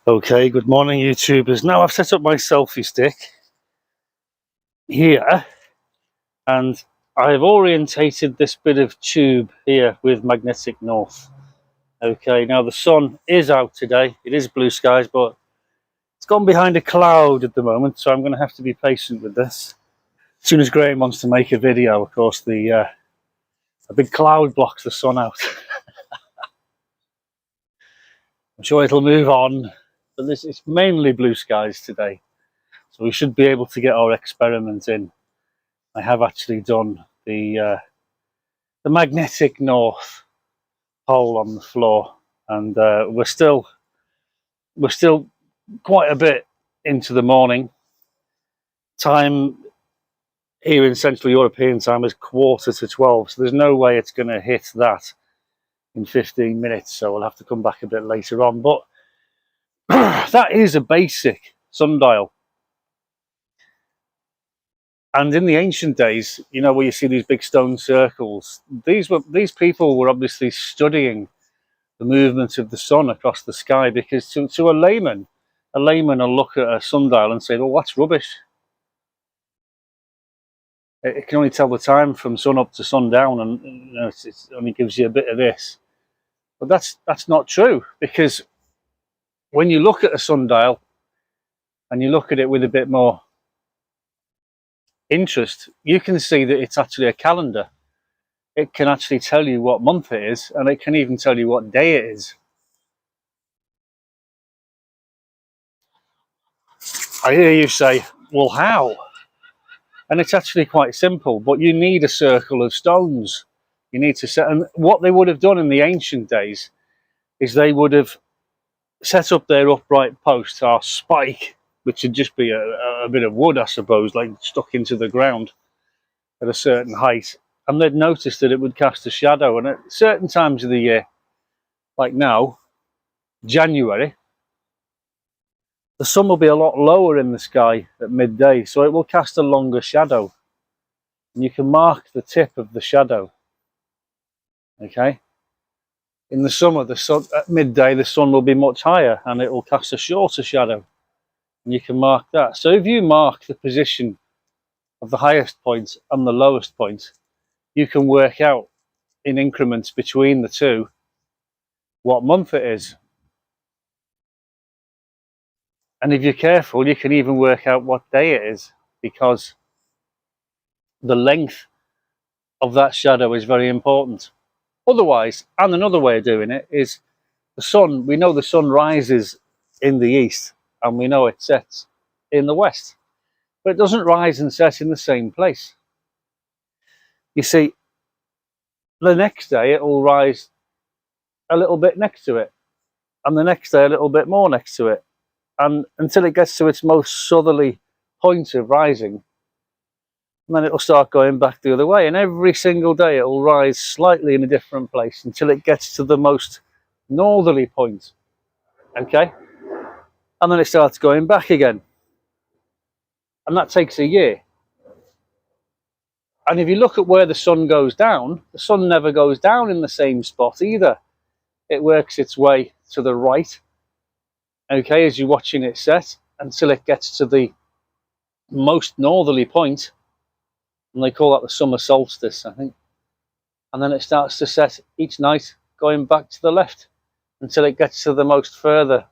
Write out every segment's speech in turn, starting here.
Okay, good morning YouTubers. Now I've set up my selfie stick here and I've orientated this bit of tube here with magnetic north. Okay, now the sun is out today, it is blue skies, but it's gone behind a cloud at the moment, so I'm going to have to be patient with this. As soon as Graham wants to make a video, of course, a big cloud blocks the sun out. I'm sure it'll move on, but it's mainly blue skies today. So we should be able to get our experiment in. I have actually done the magnetic north hole on the floor, and we're still quite a bit into the morning. Time here in Central European time is 11:45, so there's no way it's going to hit that in 15 minutes. So we'll have to come back a bit later on. But that is a basic sundial. And in the ancient days, you know, where you see these big stone circles, these people were obviously studying the movement of the sun across the sky, because to a layman will look at a sundial and say, well, that's rubbish. It can only tell the time from sun up to sundown, and you know, it only gives you a bit of this. But that's not true, because when you look at a sundial and you look at it with a bit more interest, you can see that it's actually a calendar. It can actually tell you what month it is, and it can even tell you what day it is. I hear you say, well, how? And it's actually quite simple, but you need a circle of stones. You need to set, and what they would have done in the ancient days is they would have set up their upright post, or spike, which would just be a bit of wood, I suppose, like stuck into the ground at a certain height. And they'd notice that it would cast a shadow. And at certain times of the year, like now, January, the sun will be a lot lower in the sky at midday, so it will cast a longer shadow. And you can mark the tip of the shadow. Okay? In the summer, at midday, the sun will be much higher and it will cast a shorter shadow. And you can mark that. So if you mark the position of the highest point and the lowest point, you can work out in increments between the two what month it is. And if you're careful, you can even work out what day it is, because the length of that shadow is very important. Otherwise, and another way of doing it is the sun. We know the sun rises in the east and we know it sets in the west, but it doesn't rise and set in the same place. You see, the next day it will rise a little bit next to it, and the next day a little bit more next to it, and until it gets to its most southerly point of rising, and then it'll start going back the other way. And every single day it will rise slightly in a different place until it gets to the most northerly point. Okay? And then it starts going back again. And that takes a year. And if you look at where the sun goes down, the sun never goes down in the same spot either. It works its way to the right, okay, as you're watching it set, until it gets to the most northerly point. And they call that the summer solstice, I think. And then it starts to set each night going back to the left until it gets to the most further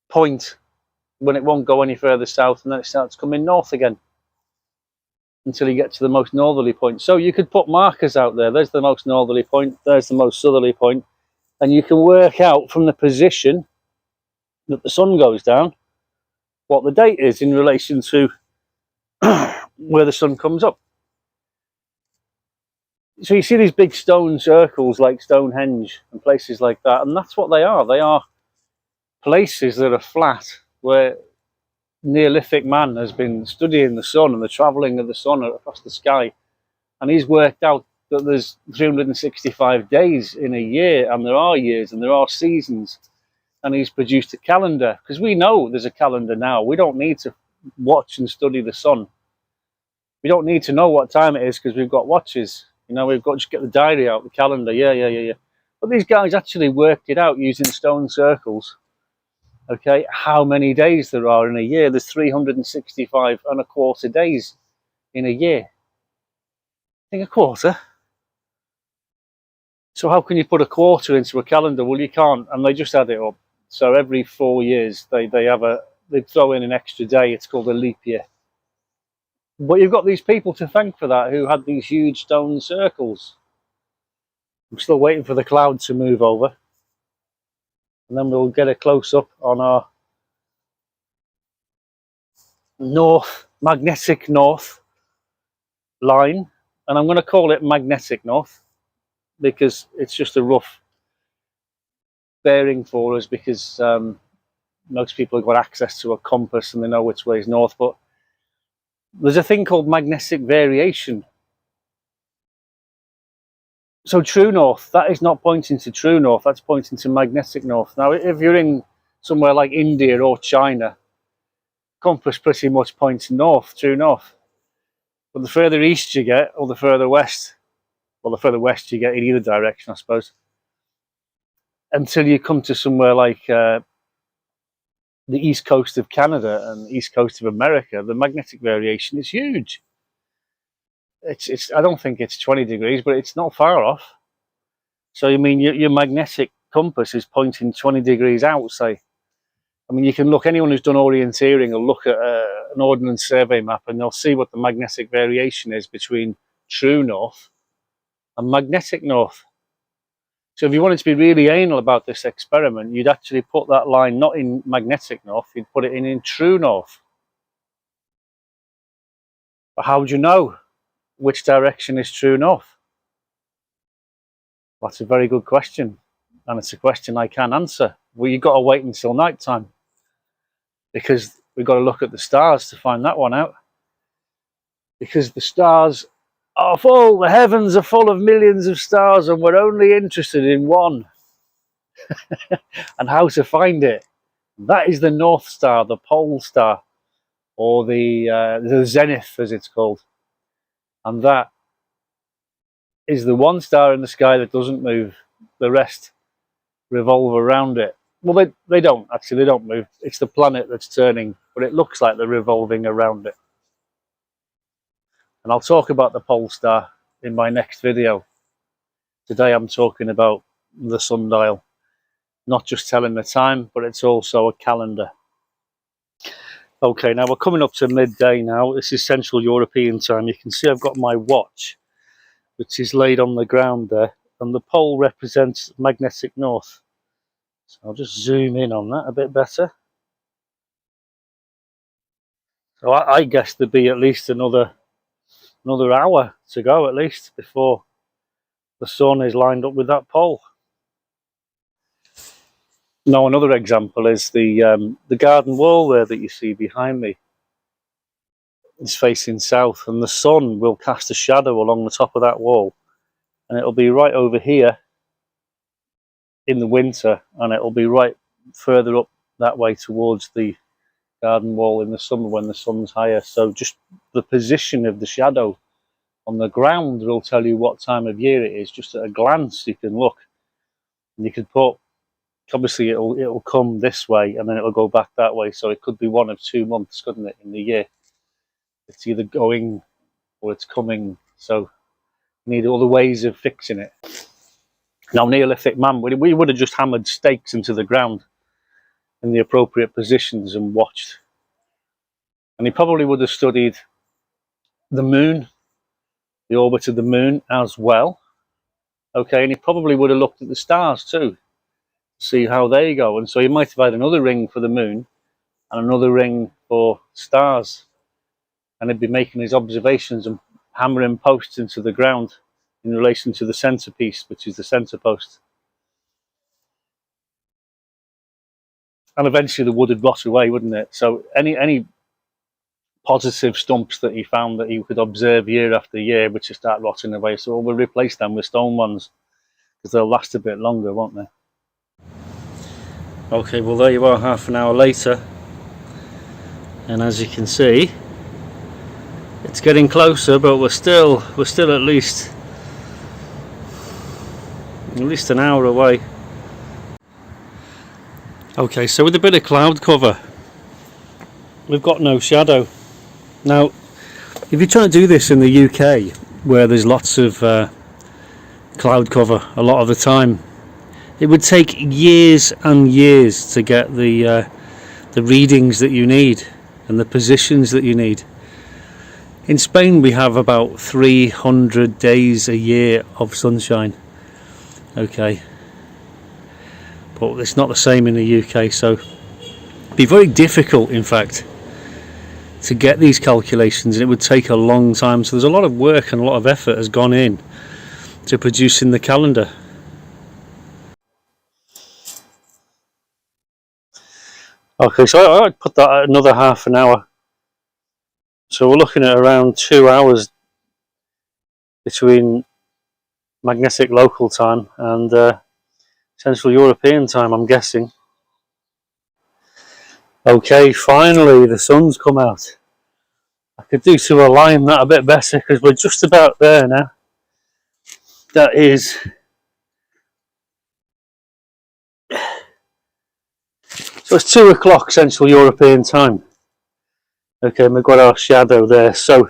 point, when it won't go any further south, and then it starts coming north again until you get to the most northerly point. So you could put markers out there. There's the most northerly point, there's the most southerly point, and you can work out from the position that the sun goes down what the date is in relation to where the sun comes up. So you see these big stone circles like Stonehenge and places like that, and that's what they are. They are places that are flat, where Neolithic man has been studying the sun and the travelling of the sun across the sky, and he's worked out that there's 365 days in a year, and there are years and there are seasons, and he's produced a calendar, because we know there's a calendar now. We don't need to watch and study the sun. We don't need to know what time it is, because we've got watches. You know, we've got to just get the diary out, the calendar. Yeah. But these guys actually worked it out using stone circles. Okay, how many days there are in a year? There's 365 and a quarter days in a year. Think a quarter. So how can you put a quarter into a calendar? Well, you can't, and they just add it up. So every 4 years they throw in an extra day. It's called a leap year. But you've got these people to thank for that who had these huge stone circles. I'm still waiting for the cloud to move over, and then we'll get a close up on our magnetic north line, and I'm going to call it magnetic north because it's just a rough bearing for us, because most people have got access to a compass and they know which way is north. But there's a thing called magnetic variation. So true north, that is not pointing to true north, that's pointing to magnetic north. Now if you're in somewhere like India or China, compass pretty much points north, true north. But the further east you get, or the further west, well, the further west you get in either direction, I suppose, until you come to somewhere like the east coast of Canada and the east coast of America, the magnetic variation is huge. I don't think it's 20 degrees, but it's not far off. So you mean your magnetic compass is pointing 20 degrees out, say. I mean, you can look, anyone who's done orienteering will look at an ordnance survey map and they'll see what the magnetic variation is between true north and magnetic north. So if you wanted to be really anal about this experiment, you'd actually put that line not in magnetic north, you'd put it in true north. But how would you know which direction is true north? Well, that's a very good question, and it's a question I can't answer. Well, you've got to wait until night time, because we've got to look at the stars to find that one out. Because the stars are full, the heavens are full of millions of stars, and we're only interested in one. And how to find it? That is the North Star, the pole star, or the zenith, as it's called. And that is the one star in the sky that doesn't move. The rest revolve around it. Well, they don't, actually, they don't move. It's the planet that's turning, but it looks like they're revolving around it. And I'll talk about the pole star in my next video. Today I'm talking about the sundial. Not just telling the time, but it's also a calendar. Okay, now we're coming up to midday now. This is Central European time. You can see I've got my watch, which is laid on the ground there, and the pole represents magnetic north. So I'll just zoom in on that a bit better. So I guess there'd be at least another hour to go, at least, before the sun is lined up with that pole. Now, another example is the garden wall there that you see behind me. It's facing south, and the sun will cast a shadow along the top of that wall, and it'll be right over here in the winter, and it'll be right further up that way towards the garden wall in the summer when the sun's higher. So just the position of the shadow on the ground will tell you what time of year it is. Just at a glance you can look, and you can put, obviously it'll come this way and then it'll go back that way, so it could be 1 of 2 months, couldn't it, in the year? It's either going or it's coming, so you need other ways of fixing it. Now, Neolithic man, we would have just hammered stakes into the ground in the appropriate positions and watched, and he probably would have studied the moon, the orbit of the moon as well. Okay, and he probably would have looked at the stars too, see how they go. And so he might have had another ring for the moon and another ring for stars, and he'd be making his observations and hammering posts into the ground in relation to the centerpiece, which is the center post. And eventually the wood would rot away, wouldn't it? So any positive stumps that he found that he could observe year after year would just start rotting away. So we'll replace them with stone ones, because they'll last a bit longer, won't they? Okay, well, there you are, half an hour later, and as you can see, it's getting closer, but we're still at least an hour away. Okay, so with a bit of cloud cover, we've got no shadow. Now, if you're trying to do this in the UK, where there's lots of cloud cover a lot of the time, it would take years and years to get the readings that you need and the positions that you need. In Spain, we have about 300 days a year of sunshine. Okay, but it's not the same in the UK, so it'd be very difficult, in fact, to get these calculations, and it would take a long time. So there's a lot of work and a lot of effort has gone in to producing the calendar. Okay, so I'd put that at another half an hour. So we're looking at around 2 hours between magnetic local time and Central European time, I'm guessing. Okay, finally the sun's come out. I could do to align that a bit better because we're just about there now. That is, so it's 2 o'clock Central European time. Okay, we've got our shadow there. So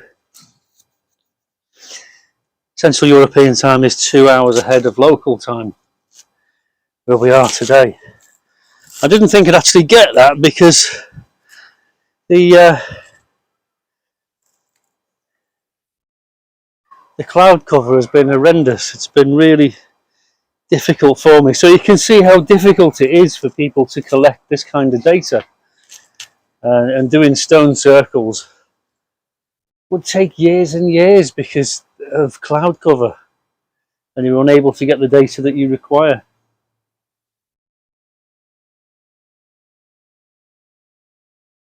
Central European time is 2 hours ahead of local time, where we are today. I didn't think I'd actually get that because the cloud cover has been horrendous. It's been really difficult for me. So you can see how difficult it is for people to collect this kind of data. And doing stone circles would take years and years because of cloud cover, and you're unable to get the data that you require.